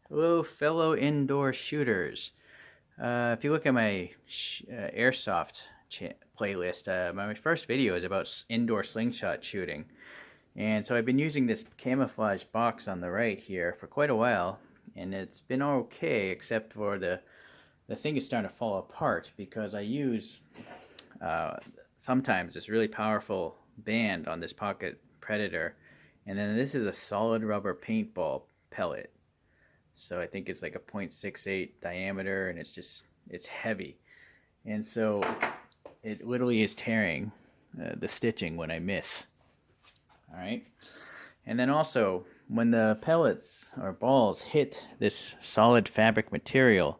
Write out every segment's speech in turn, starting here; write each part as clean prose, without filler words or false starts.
Hello, fellow indoor shooters. If you look at my airsoft playlist, my first video is about indoor slingshot shooting. And so I've been using this camouflage box on the right here for quite a while, and it's been okay, except for the thing is starting to fall apart because I use uh, sometimes this really powerful band on this pocket predator, and then this is a solid rubber paintball pellet. So I think it's like a 0.68 diameter, and it's heavy, and so it literally is tearing the stitching when I miss. All right, and then also when the pellets or balls hit this solid fabric material,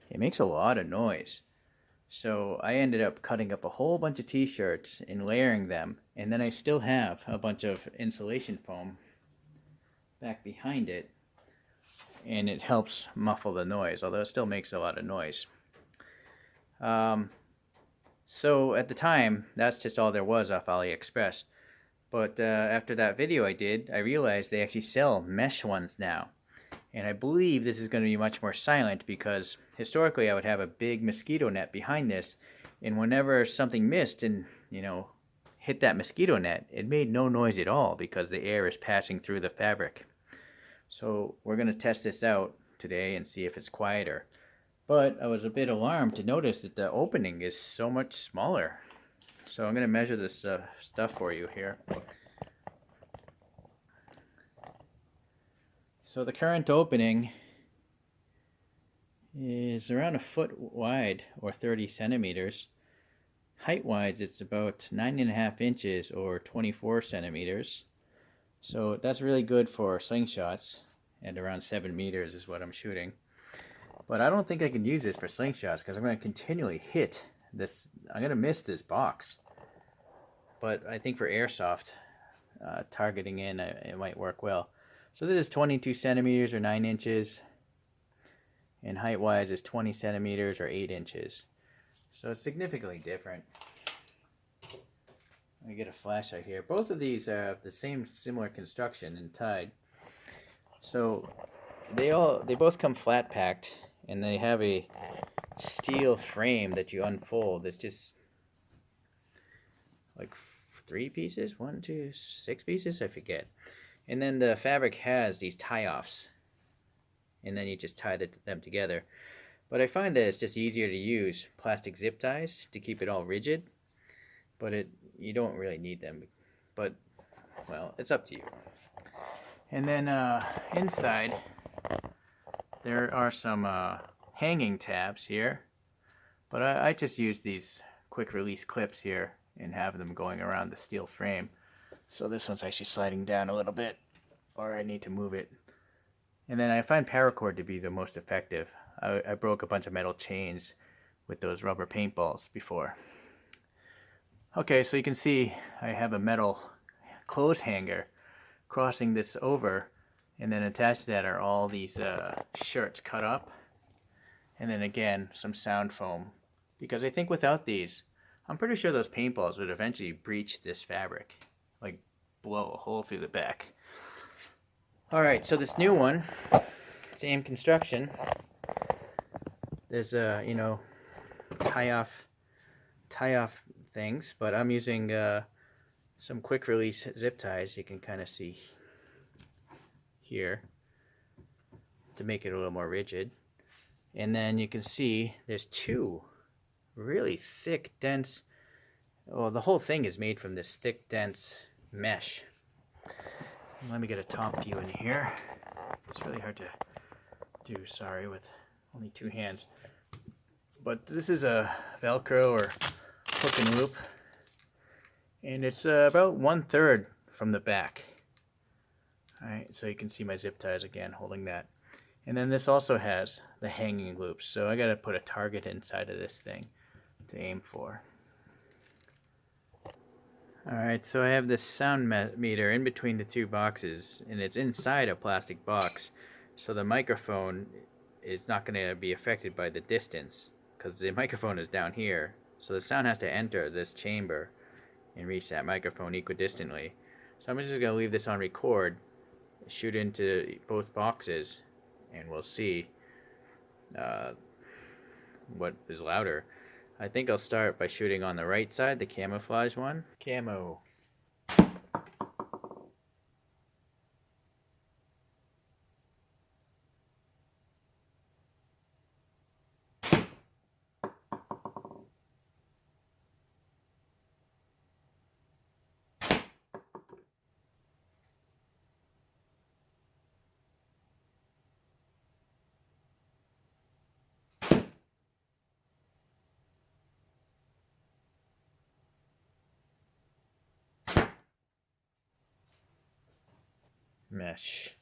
it makes a lot of noise. So I ended up cutting up a whole bunch of t-shirts and layering them, and then I still have a bunch of insulation foam back behind it, and it helps muffle the noise, although it still makes a lot of noise. Um, so at the time, that's just all there was off AliExpress. But after that video I did, I realized they actually sell mesh ones now. And I believe this is going to be much more silent because historically I would have a big mosquito net behind this, and whenever something missed and, hit that mosquito net, it made no noise at all because the air is passing through the fabric. So we're going to test this out today and see if it's quieter. But I was a bit alarmed to notice that the opening is so much smaller. So I'm going to measure this stuff for you here. So the current opening is around a foot wide, or 30 centimeters. Height-wise, it's about 9.5 inches or 24 centimeters. So that's really good for slingshots, and around 7 meters is what I'm shooting. But I don't think I can use this for slingshots because I'm going to continually hit this. I'm going to miss this box. But I think for airsoft, targeting in, it might work well. So this is 22 centimeters or 9 inches. And height-wise is 20 centimeters or 8 inches. So it's significantly different. Let me get a flashlight here. Both of these have the same similar construction and tied. So they both come flat packed, and they have a steel frame that you unfold. It's just like 3 pieces, 1, 2, 6 pieces, I forget. And then the fabric has these tie-offs, and then you just tie them together. But I find that it's just easier to use plastic zip ties to keep it all rigid, but you don't really need them. But, well, it's up to you. And then inside, there are some hanging tabs here, but I just use these quick release clips here and have them going around the steel frame. So this one's actually sliding down a little bit, or I need to move it. And then I find paracord to be the most effective. I broke a bunch of metal chains with those rubber paintballs before. Okay, so you can see I have a metal clothes hanger crossing this over, and then attached to that are all these shirts cut up, and then again some sound foam, because I think without these, I'm pretty sure those paintballs would eventually breach this fabric, like blow a hole through the back. Alright, so this new one, same construction. There's tie off things, but I'm using some quick release zip ties. You can kind of see here to make it a little more rigid. And then you can see there's two really thick, dense, well, the whole thing is made from this thick, dense mesh. Let me get a top view in here. It's really hard to do, sorry, with only two hands. But this is a Velcro or hook and loop, and it's about 1/3 from the back. Alright, so you can see my zip ties again holding that. And then this also has the hanging loops, so I gotta put a target inside of this thing to aim for. Alright, so I have this sound meter in between the two boxes, and it's inside a plastic box, so the microphone is not going to be affected by the distance, because the microphone is down here, so the sound has to enter this chamber and reach that microphone equidistantly. So I'm just going to leave this on record, shoot into both boxes, and we'll see uh, what is louder. I think I'll start by shooting on the right side, the camouflage one. Camo. Mesh.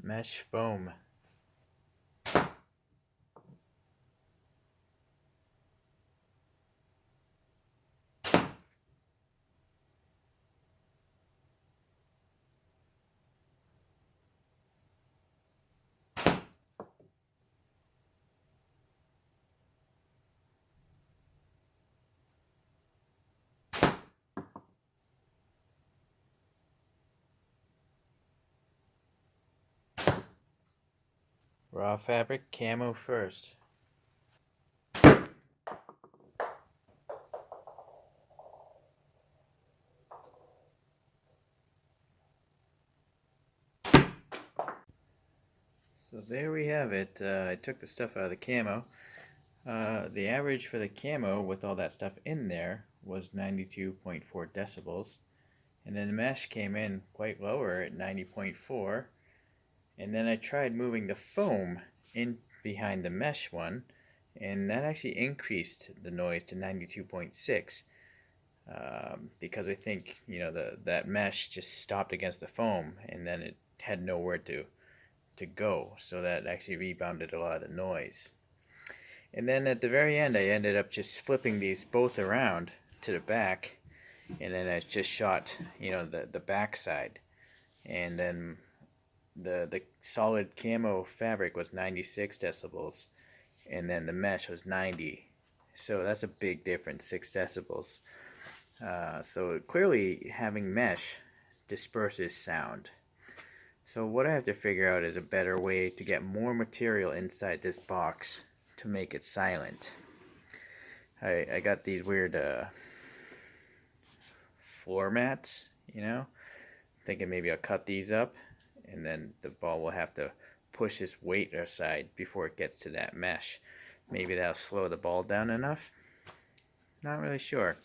Mesh foam. Raw fabric, camo first. So there we have it. I took the stuff out of the camo. The average for the camo with all that stuff in there was 92.4 decibels. And then the mesh came in quite lower at 90.4. And then I tried moving the foam in behind the mesh one, and that actually increased the noise to 92.6. Because I think that mesh just stopped against the foam, and then it had nowhere to go, so that actually rebounded a lot of the noise. And then at the very end, I ended up just flipping these both around to the back, and then I just shot the back side, and then the solid camo fabric was 96 decibels, and then the mesh was 90. So that's a big difference, 6 decibels. So clearly having mesh disperses sound. So what I have to figure out is a better way to get more material inside this box to make it silent. I got these weird floor mats, thinking maybe I'll cut these up, and then the ball will have to push this weight aside before it gets to that mesh. Maybe that'll slow the ball down enough. Not really sure.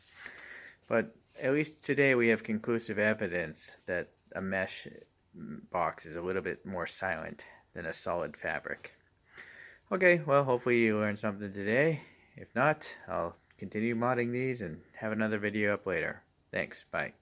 But at least today we have conclusive evidence that a mesh box is a little bit more silent than a solid fabric. Okay, well, hopefully you learned something today. If not, I'll continue modding these and have another video up later. Thanks, bye.